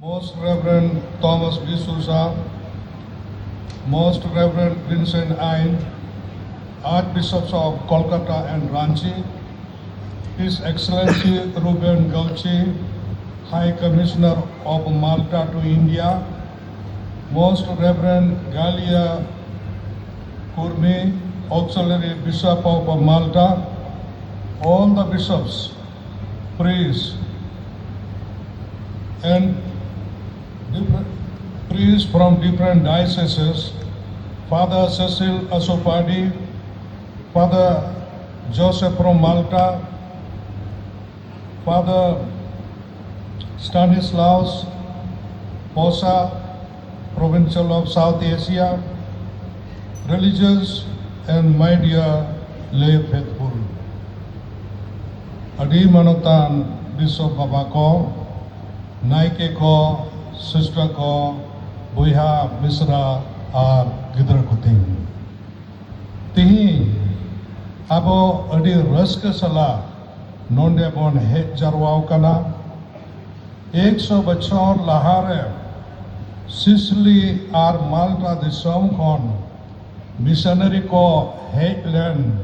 Most Reverend Thomas B. Sousa, Most Reverend Vincent Ain, Archbishops of Kolkata and Ranchi, His Excellency Ruben Gauchi, High Commissioner of Malta to India, Most Reverend Galia Kurmi, Auxiliary Bishop of Malta, all the bishops, priests, and priests from different dioceses, Father Cecil Asopadi, Father Joseph from Malta, Father Stanislaus Posa, Provincial of South Asia, religious and my dear lay faithful. Adi Manotan Bishop Baba ko, Naike ko, Sister ko, Buya Misra ar Gidra Kuting. Tihi abo adi raska sala nonde bon het jarwao kana 100 bachor lahare Sicily ar Malta disam kon missionary ko Heitland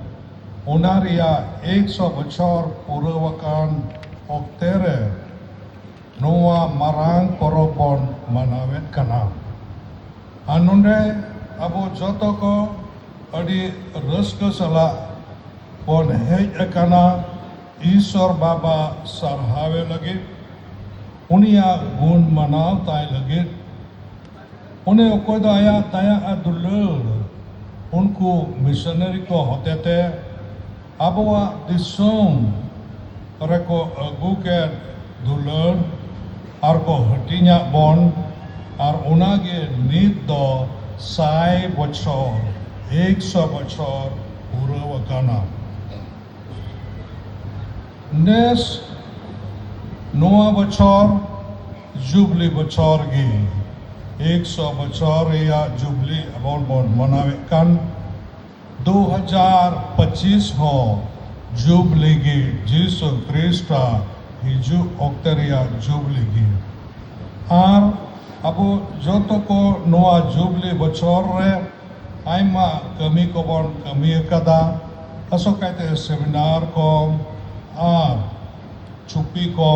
Onaria 100 bachor purawakan oktere Noa marang porobon manawet kana. Anunde abo joto ko adi raska sala bon hej ekana Ishwar Baba sarhave lagi. Unia gun manaw tay lagi. Une okoy da aya taya adulur. Unku missionary ko hotete abwa disum reko aguket dulur arko hatinya bon ar unage nit do sai bochor 100 bochor pura wakana nes noa bochor jubilee bochor gi 100 bochor ya jubilee abon bon manawe kan 2025 ho jubilee gi Jesus Christa hiju okteria jubilee gi ar abo joto ko noa jubilee bochor re aima kami ko bon kami kada asokaite seminar ko ar chupi ko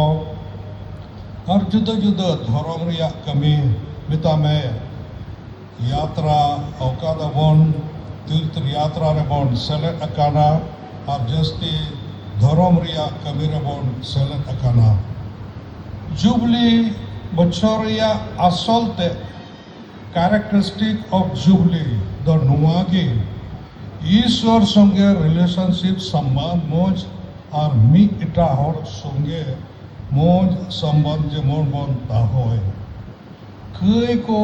ar juda juda dhorom riya kami bitame yatra okada bon tirth yatra re bon selet akana ar jasti dhorom riya kami re bon selet akana jubilee bochor ya asolte characteristic of jubilee the nuagi Ishwar songe relationship samband moj ar mi ita hor songe moj samband jemon bon tahoy kai ko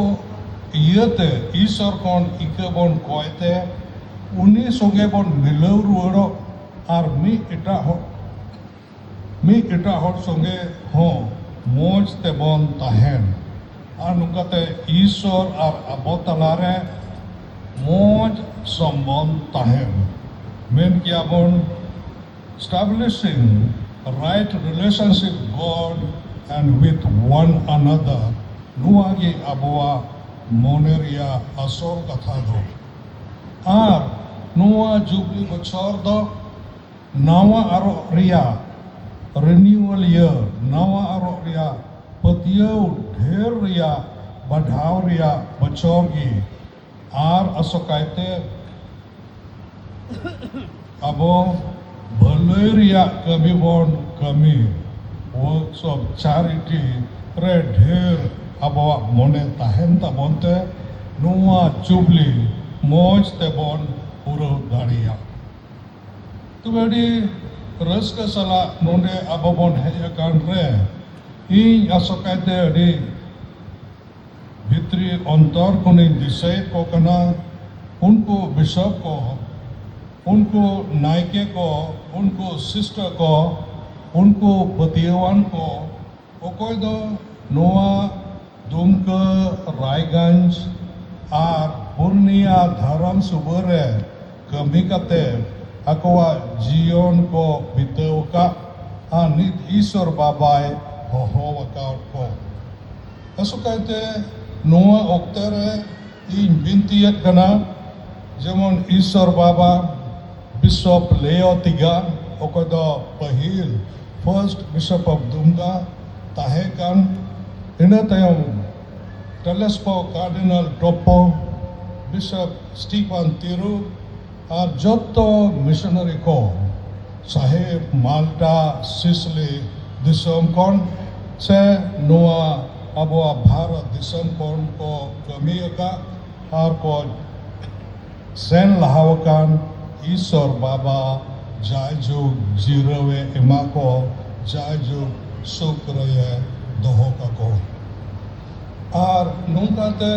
iyate Ishwar kon ike bon koite uni songe bon milau ruoro ar mi ita hor songe ho moj te bon tahen ar nungkate Ishwar ar abotalare moj samband tahen men kia bon establishing right relationship God and with one another nuagi abua moneria asol katha do ar nuwa jubilee bochor do nawa aro ria renewal year nawa aro ria patiau dher ria badhaw ria bochor gi ar asokaite abo bhaloi ria kami bon kami works of charity re dher abo mone tahen ta bonte nuwa jubilee moj te bon puro daria tubedi raska sala nonde abo bon hejakan re ᱤᱧ ᱟᱥᱚᱠᱟᱭᱛᱮ ᱟᱹᱰᱤ ᱵᱷᱤᱛᱨᱤ ᱚᱱᱛᱚᱨ ᱠᱷᱚᱱᱤᱧ ᱫᱤᱥᱟᱹᱭᱮᱫ ᱠᱚ ᱠᱟᱱᱟ ᱩᱱᱠᱩ ᱵᱤᱥᱚᱯ ᱠᱚ उनको नायके को उनको सिस्टर को उनको पतियवान को ओकोय दो नोआ दुमका रायगंज आर पूर्णिया धर्म सुबरे कमी कते अकवा जीवन को बिताव का nit Ishwar Babai hoho wakaut ko asukate noa oktere in bintiat kana jemon Isor Baba Bishop Leo Tiga okodo pahil first Bishop of Dumga tahekan ina tayong Telespo Cardinal Topo Bishop Stephen Tiru আর যত missionary को साहेब माल्टा Sicily दिसम कौन से नोआ अब भारत दिसम कौन को कमी का और को सेन लहावकान ईश्वर बाबा जायजु जीरवे इमा को जायजु शुक्रिया दोहो का को और नुंकाते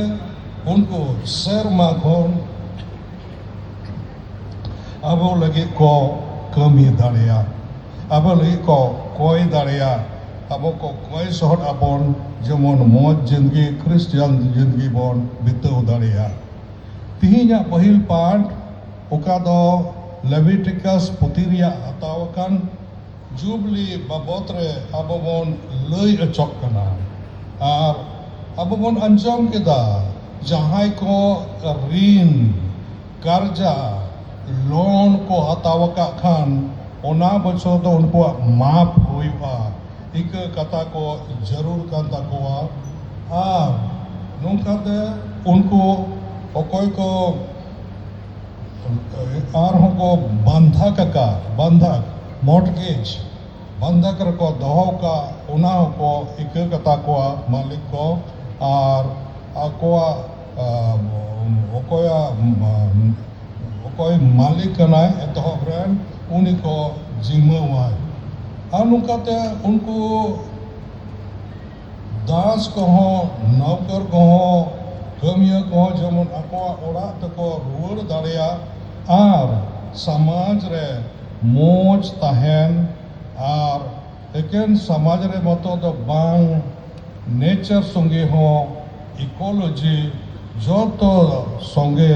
उनको शर्मा कौन abo lagi ko kami daria abo lagi ko koi daria abo ko koi sohot abon jemon moj jindgi Christian jindgi bon bitau daria tihinya pahil part oka do Leviticus putiria atawakan Jubilee babotre abo bon lei acok kana ar abo bon anjam keda jahai ko rin karja loan को हतावका खान ओना बचो तो उनको माफ हुआ एक कथा को जरूर करता को नौकाते उनको कोई को आर को बंधक का बंधक मॉर्टगेज बंधक को दहो का ओना को एक कथा को मालिक को और को कोई मालिक कनाय एतहब रेन उनी को जिम्मेवार और नुकाते उनको दास को नौकर को कमिया को जमन आपा ओरा तको रुवर दाड़िया और समाज रे मोज तहन और एकेन समाज रे मतो तो बांग नेचर संगे हो इकोलॉजी जो तो संगे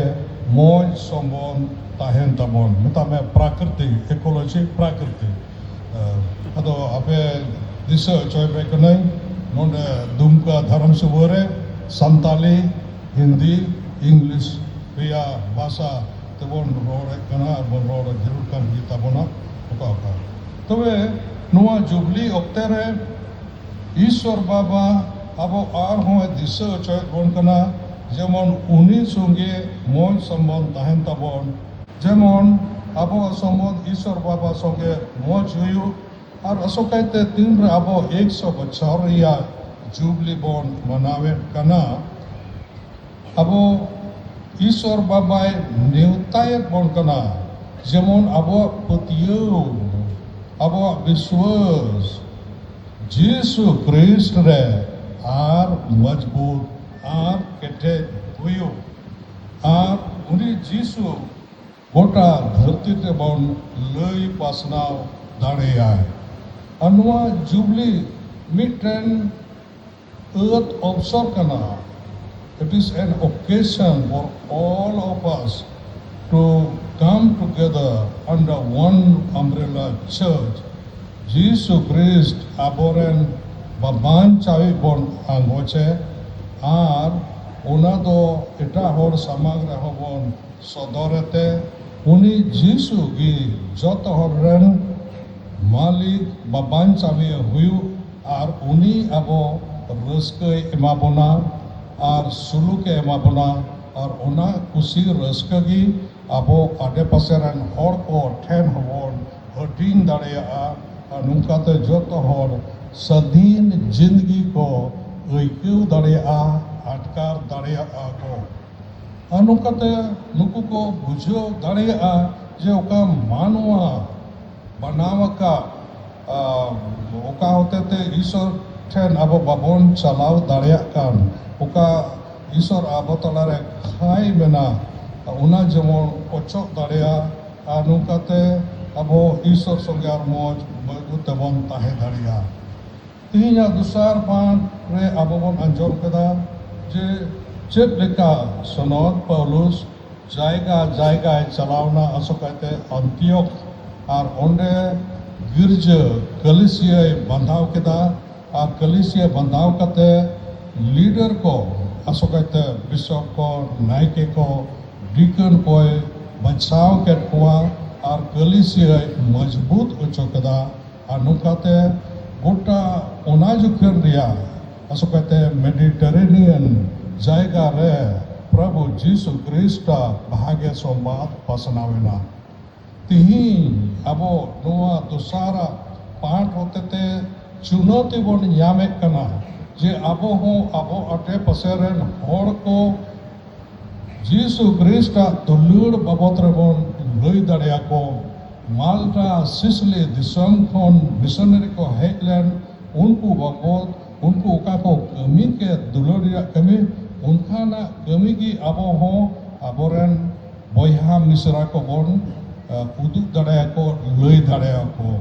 मोज सम्बन ताहेन तबन मतलब प्रकृति इकोलॉजी प्रकृति अदो आपे दिशा चोय बेकनय नोंडे दुमका धर्म सुबरे संताली हिंदी इंग्लिश रिया भाषा तबन रोड कना बन रोड जरूर kan kita bona oka तबे नोआ जुबली ओक्तेरे ईश्वर बाबा abo ar ho दिशा चोय बन कना যেমন উনি সঙ্গে মন সম্বন্ধ তাহেন তাবন যেমন আবো সম্বন্ধ ঈশ্বর বাবা সঙ্গে মজ হইউ আর অশোকাইতে তিন রে আবো 100 বছর রিয়া জুবলি বন মানাবে কানা আবো ঈশ্বর বাবাই নেউতায় বন কানা যেমন আবো পতিয়ু আবো বিশ্বাস যিশু খ্রিস্ট রে আর মজবুত আর কেটে हुयो আর উনি যিশু গোটা ধরতিতে বন লই পাসনাও দাঁড়িয়ায় আনোয়া জুবলি মিটেন earth অবসর কানা it is an occasion for all of us to come together under one umbrella church Jesus Christ aboren baban chawi bon angoche আর ওনা তো এটা হর সামগ্র হবন সদরতে উনি যিশু গি যত হরেন মালিক বাবান চাবি হুইউ আর উনি আবো রস্কে এমাবনা আর সুলুকে এমাবনা আর ওনা খুশি রস্কে গি আবো আডে পাশে রেন হর কো ঠেন হবন হটিং দাঁড়িয়ে আর নুকাতে যত হর স্বাধীন জিন্দগি কো ᱟᱹᱭᱠᱟᱹᱣ ᱫᱟᱲᱮᱭᱟᱜᱼᱟ ᱟᱴᱠᱟᱨ ᱫᱟᱲᱮᱭᱟᱜᱼᱟ ᱠᱚ ᱟᱨ ᱱᱚᱝᱠᱟᱛᱮ ᱱᱩᱠᱩ ᱠᱚ ᱵᱩᱡᱷᱟᱹᱣ ᱫᱟᱲᱮᱭᱟᱜᱼᱟ ᱡᱮ ᱚᱠᱟ ᱢᱟᱱᱣᱟ ᱵᱟᱱᱟᱣ ᱟᱠᱟᱫ ᱚᱠᱟ ᱦᱚᱛᱮᱛᱮ ᱤᱥᱚᱨ ᱴᱷᱮᱱ ᱟᱵᱚ ᱵᱟᱵᱚᱱ ᱪᱟᱞᱟᱣ ᱫᱟᱲᱮᱭᱟᱜ ᱠᱟᱱ ᱚᱠᱟ ᱤᱥᱚᱨ ᱟᱵᱚ ᱛᱟᱞᱟᱨᱮ ᱠᱷᱟᱭ ᱢᱮᱱᱟᱜ ᱚᱱᱟ ᱡᱮᱢᱚᱱ ᱚᱪᱚᱜ ᱫᱟᱲᱮᱭᱟᱜ ᱟᱨ ᱱᱚᱝᱠᱟᱛᱮ ᱟᱵᱚ ᱤᱥᱚᱨ ᱥᱚᱸᱜᱮ ᱟᱨ ᱢᱚᱡᱽ ᱢᱚᱡᱽᱵᱩᱛ ᱛᱮᱵᱚᱱ ᱛᱟᱦᱮᱸ ᱫᱟᱲᱮᱭᱟᱜᱼᱟ तीन दुसार पान रे आबोबन अंजोर कदा जे चेक लेका सनद पौलुस जायगा जायगा चलावना असोकाते अंतियोक और ओंडे गिरज कलिसिया बंधाव केदा और कलिसिया बंधाव कते लीडर को आसोकाते बिशप को नायके को डिकन को बचाव के और कलिसिया मजबूत उचोकदा और नुकाते गोटा ओना जुखन रिया आसोकाते मेडिटेरेनियन जायगा रे प्रभु जीसु क्रिस्टा भाग्य संवाद पसनावेना तिहिं अबो नोआ दोसारा पाठ होते चुनौती बन यामे कना जे अबो हो अबो अटे पसेरन होड़ को जीसु क्रिस्टा दुलुड़ बाबत रेबन लई दाड़िया को माल्टा सिसली दिसम खन मिशनरी को हेजलेन उनको बाबत उनको का को कमी के दुलुड़ कमी उनका ना कमी की अबो हो अबोरन बोयहा मिसरा को बन उदुग दाड़िया को लई दाड़िया को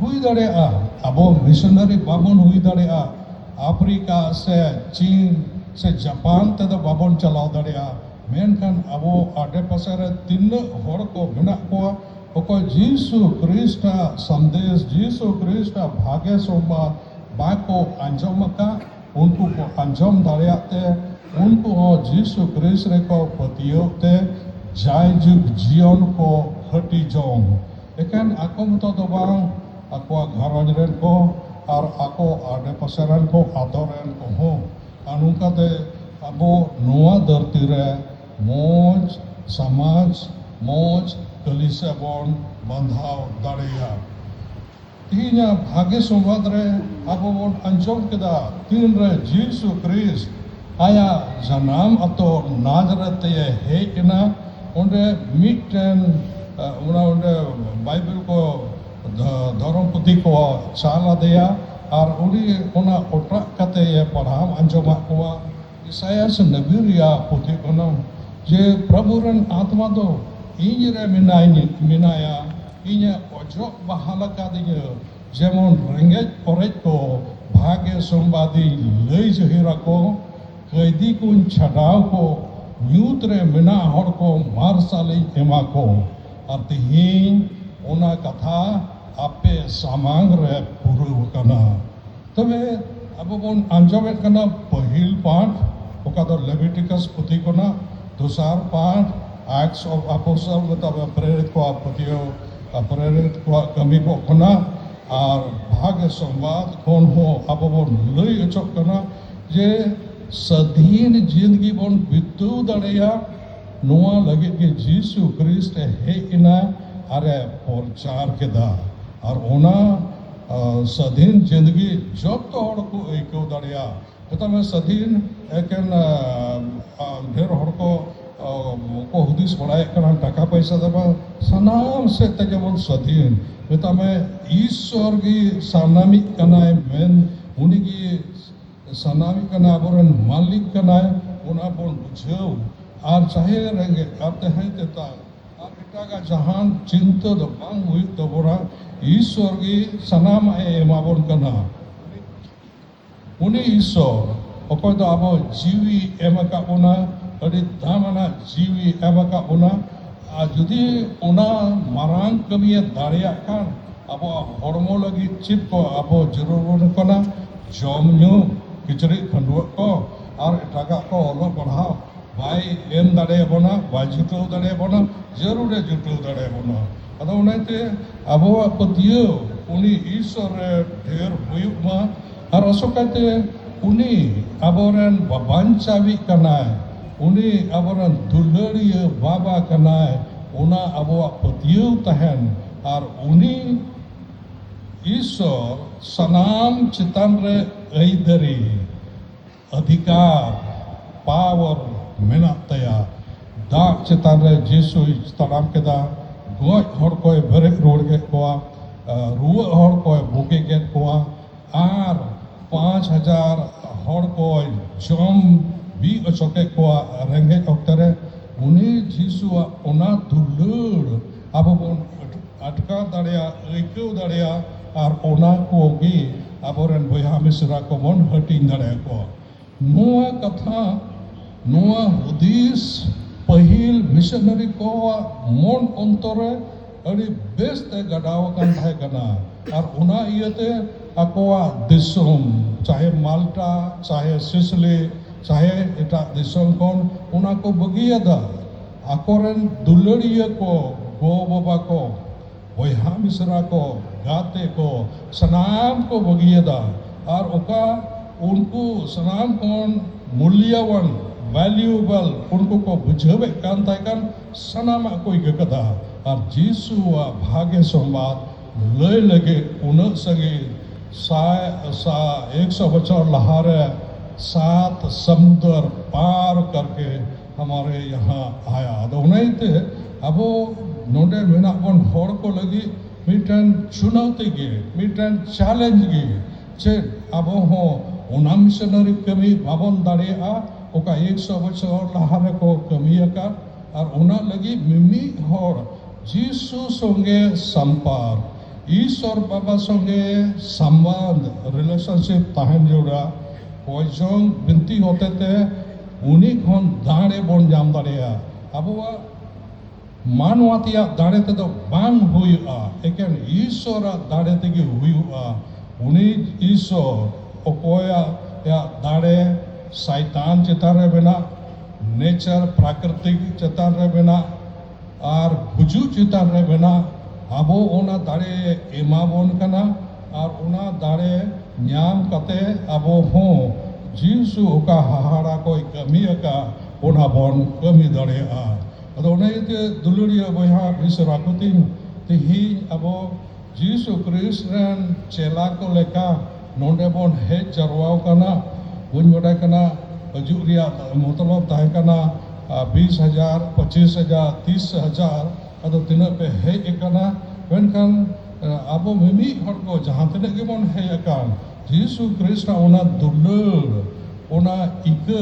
हुई दाड़िया अबो मिशनरी बाबन हुई दाड़िया अफ्रीका से चीन से जापान ते दो बाबन चलाव दाड़िया मेनखान अबो आडे पासे रे तीन होड़ को मेना को ओको जीसु क्रिस्टा संदेश जीसु क्रिस्टा भाग्य संवाद बाको अंजमका उनको को अंजम दाड़ियाते उनको हो जीसु क्रिस्ट रे को पतियोते जाय जुग जीवन को हटी जोंग एकान आको मतो दो बांग आको घरज रेन को और आको आडे पासेरन को आदरेन को हो अनुकाते अबो नोआ धरती रे मोज समाज मोज कलिसिया बन बंधाव दाड़िया तीना भाग्य संवाद रे अबो बन अंजम केदा तीन रे जीसु क्रिस्ट आया जनाम अतो नाजरते हेकना उन्हें मिटन उन्हें बाइबल को धर्म पुथी को चाला दिया और उन्हें ओटा कते ये पढ़ाम अंजमा को ईसाया से नबी रिया पुथी को न जे प्रभुरन आत्मा दो इंजरे मिनाया इंजे ओजो बहाला का दिए जेमन रेंगेज परेज को भाग्य संवादी लई जहिरा को कैदी कुन छड़ाव को यूत रे मिना हर को मारसाली एमा को और तिहिं ओना कथा आपे सामांग रे पुरु कना तबे अब बन अंजमे कना पहिल पाठ ओका दो लेविटिकस पुथी कोना दोसार पाठ एक्ट्स ऑफ अपोस्टल मतलब प्रेरित को पतियो प्रेरित को कमी को कोना और भाग्य संवाद कौन हो अब बन लई अचक कना जे सधीन जिंदगी बन बितु दाड़िया नोआ लगे के जीसु क्रिस्ट हेना अरे प्रचार केदा और ओना सधीन जिंदगी जब तो हड़ को ऐको दाड़िया तो मैं सधीन एकन ढेर हड़ को हुदिस बड़ाए कना टाका पैसा दबा सनाम से तेजमन सधीन बेटा मैं ईश्वर की सानामी कनाए मेन उन्हीं की सनामी कना अबरन मालिक कना उना बन बुझाव और चाहे रहेंगे आते हैं तेता और इटा का जहान चिंता दो बांग हुई तो बोरा ईश्वर की सनाम आए माबन कना उन्हीं ईश्वर ओको तो आबो जीवी एम का उना अड़ी दामना जीवी एम का उना जुदी उना मारांग कमी दाड़िया कान आबो हड़मो लगी चिप को आबो जरूर कना जम न्यू किचरी खंडुआ को और एटागा को ओलो पढ़ाओ भाई एम दाड़े बना भाई जुटो दाड़े बना जरूर जुटो दाड़े बना अदो उन्हें अबो पतियो उनी ईश्वर ढेर हुयुक मा और असोकाते उनी अबोरन बाबांचावी कनाय उनी अबोरन दुलड़िया बाबा कनाय उना अबो पतियो तहन और उनी ईश्वर सनाम चितान रे ऐदरी अधिकार पावर मेना तया दाग चितान रे जीसु तड़ाम केदा गोज हड़ को बेरे रोड के कोआ रुआ हड़ को बुके के कोआ आर 5000 हड़ को जम भी अचके कोआ रेंगे अक्तरे उनी जीसु ओना दुलुड़ अब बन अटका दाड़िया ऐको दाड़िया और ओना को भी अबोरन बया मिसरा को मन हटी दाड़े को नोआ कथा नोआ हुदिस पहिल मिशनरी को मन अंतरे अड़ी बेस ते गडाव कान थाय कना और ओना इयते akoa disom, चाहे माल्टा, चाहे सिसली, चाहे एटा दिसम kon una ko bagia da akoren duluriya ko go baba ko boyha misra ko gate ko sanam ko bagia da ar oka unku sanam kon मूल्यवान वैल्यूएबल उनको को बुझावे कान ताइकान सनामा कोई गकदा और जीसु भाग्य संवाद लय लगे उन सगे सा 100 बच्चों लहारे 7 समुद्र पार करके हमारे यहाँ आया तो उन्हें ते अब नोटे मेना बन होड़ को लगी मिटन चुनौती गे मिटन चैलेंज गे चे अब हो उना मिशनरी कमी बाबन दाड़िया ओका 100 बच्चों लहारे को कमी का और उना लगी मिमी होड़ जीसु संगे संपर्क ईश्वर बाबा संगे संबंध रिलेशनशिप ताहन जोड़ा कोई बिनती होते थे उन्हीं खन दाड़े बन जाम दाड़िया अब मानवातिया दाड़े ते तो बांग हुआ एकेन ईश्वर दाड़े ते की हुआ उन्हीं ईश्वर ओकोया या दाड़े शैतान चितार रे बिना नेचर प्राकृतिक चितार रे बिना और गुजु चितार रे बिना अबो ओना दाड़े एमाबोन कना और ओना दाड़े न्याम कते अबो हो जीसु का हाहाड़ा कोई कमी का ओना बोन कमी दाड़े आ अदो ओने ते दुलुरिया बहा बिसराकुतिन तिही अबो जीसु क्रिस्टन चेला को लेका नोंडे बोन हे जरवाव कना बुन बड़ा कना हजुरिया मतलब ताहे कना 20,000 25,000 30,000 अदो तिना पे हे एकना वेनकन अब मिमी हर को जहां तने के बोन हे अकान जीसु क्रिस्ट ओना दुलुर ओना इक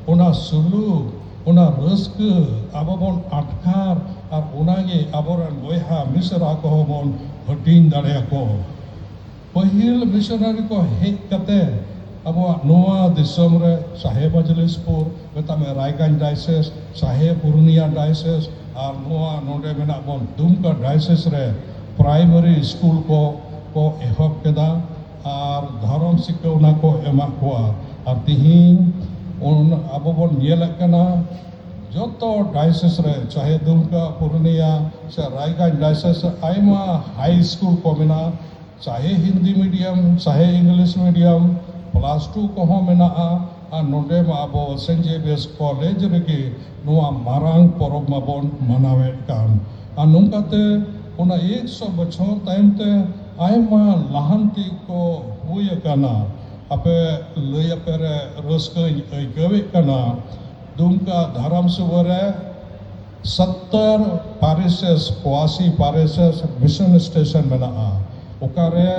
ओना सुलुक ओना रस्क अब बोन अटकार और ओना गे अबोरन बोयहा मिसरा को बोन हटिन दाड़े को पहिल मिशनरी को हेज कते अब नोआ दिसम रे साहे बजलिसपुर बेता में रायगंज डायसेस साहे पुरुनिया डायसेस और नोआ नोडे मेना बोन दुमका डायसेस रे प्राइमरी स्कूल को एहब केदा और धर्म शिक्षाना को एमा को और तिहिन उन अब बोन येलकना जोतो डायसेस रे चाहे दुमका पुरुनिया से रायगंज डायसेस आइमा हाई स्कूल को मेना चाहे हिंदी मीडियम चाहे इंग्लिश मीडियम +2 को हो मेना आ नोडे मा अब सेंट जेवियर्स कॉलेज रेगे नोआ मारांग परब माबन मनावे कान आ नुंकाते उना 100 बछर टाइम ते आइमा लहांती को हुय काना अपे लय पेरे रस्क गवे काना दुमका धर्म सुवरे 70 पारिसेस 82 पारिसेस मिशन स्टेशन मेना ओकारे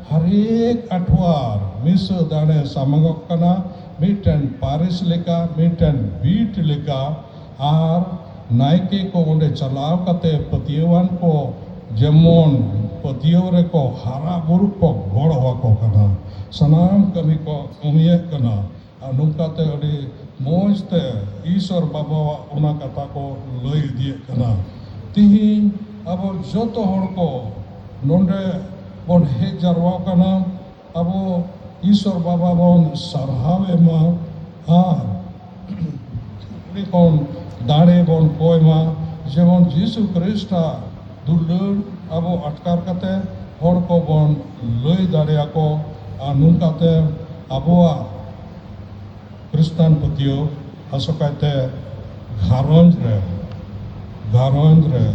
हरेक अठवार मिस दाने सामगक कना मिटन पारिस लेका मिटन बीट लेका आर नायके को ओंडे चलाव कते पतियवान को जेमन पतियव रे को हारा बुरु को गड़ हवा को कना सनाम कमी को कमिए कना आ नुकाते अडी मोजते ईश्वर बाबा ओना कथा को लय दिए कना तिही अब जोतो हर को नोंडे बोन हे जरवा कना अब ईश्वर बाबा बोन सरहावे मा आर कौन दाड़े बोन कोय मा जेमन जीसु क्रिस्टा दुलुर अब अटकार कते हर को बोन लय दाड़िया को आ नुकाते अबवा क्रिस्तान पतियो असकाते घारंज रे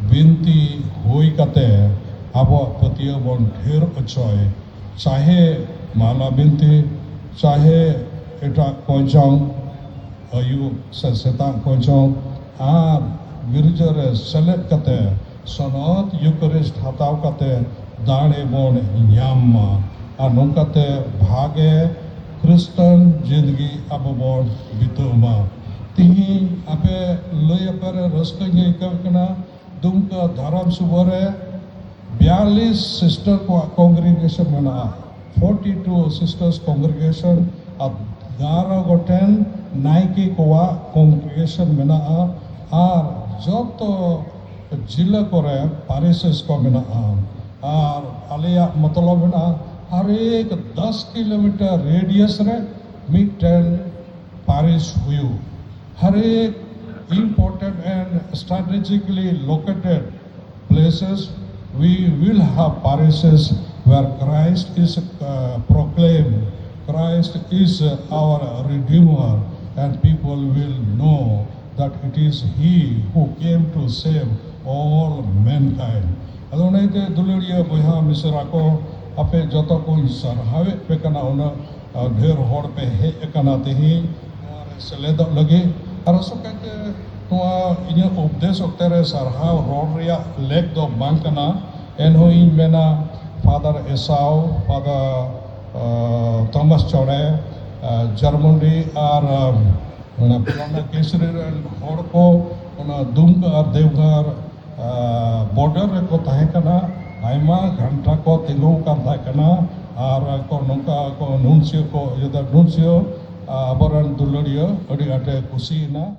बिनती होई कते अब पतियो बोन ढेर अचोय चाहे माला बिनती चाहे एटा कोजों अयु से सेता कोजों आर गिरजरे सेलेक्ट कते सनत यूकरिस्ट हताव कते दाड़े बोन न्यामा आ नोकाते भागे क्रिस्टन जिंदगी अब बोन बितोमा तिही आपे लय पर रस्क गे कना दुमका धर्म सुबरे 42 सिस्टर कॉन्ग्रीगेशन मना 42 सिस्टर्स कॉन्ग्रीगेशन और 11 गोटेन नाइकी कोवा कॉन्ग्रीगेशन मना और जो तो जिला को पारिसेस को मना और आलिया मतलब ना हर एक 10 किलोमीटर रेडियस रे मिट्टन parish huyu. हर एक important and strategically located places we will have parishes where Christ is proclaimed. Christ is our Redeemer, and people will know that it is He who came to save all mankind. Adonai Duluria Boha Misrako Ape Jotako Sarhave Pekana Una Dher Horpe He Ekana Tehi Seleda Lagi Arasokate Tua Inya Updes Octere Sarha Rodria Leg do Bankana Enho in Mena Father Esau, Father Thomas Chode, Germany are Purana Kesri and Horko, Dungar, Devgar, border ko tahekana, Aima, Granta ko Tilu kan tahekana, Ara ko Nunca ko Nuncio ko Yada Nuncio, Aboran Dulurio, Odigate Kusina.